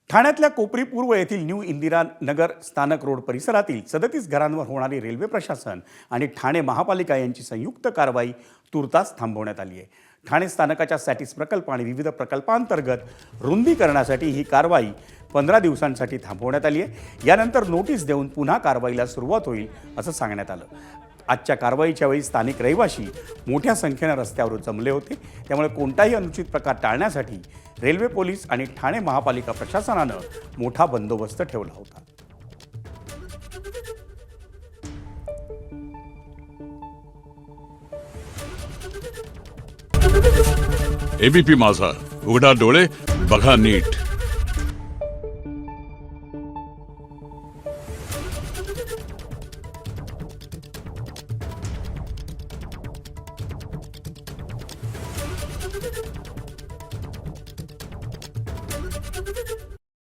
ठाण्यातल्या कोपरी पूर्व येथील न्यू इंदिरा नगर स्थानक रोड परिसरातील 37 घरांवर होणारी रेल्वे प्रशासन आणि ठाणे महापालिका यांची संयुक्त कारवाई तुर्तास थांबवण्यात आली आहे। ठाणे स्थानकाच्या सॅटिस प्रकल्प आणि विविध प्रकल्पांतर्गत रुंदीकरणासाठी ही कारवाई 15 दिवसांसाठी थांबवण्यात आली आहे। यानंतर नोटीस देऊन पुन्हा कारवाईला सुरुवात होईल असं सांगण्यात आलं। आजच्या कारवाईच्या वेळी स्थानिक रहिवासी मोठ्या संख्येने रस्त्यावर जमले होते, त्यामुळे कोणताही अनुचित प्रकार टाळण्यासाठी रेल्वे पोलीस आणि ठाणे महापालिका प्रशासनानं मोठा बंदोबस्त ठेवला होता। एबीपी माझा, उघडा डोळे बघा नीट।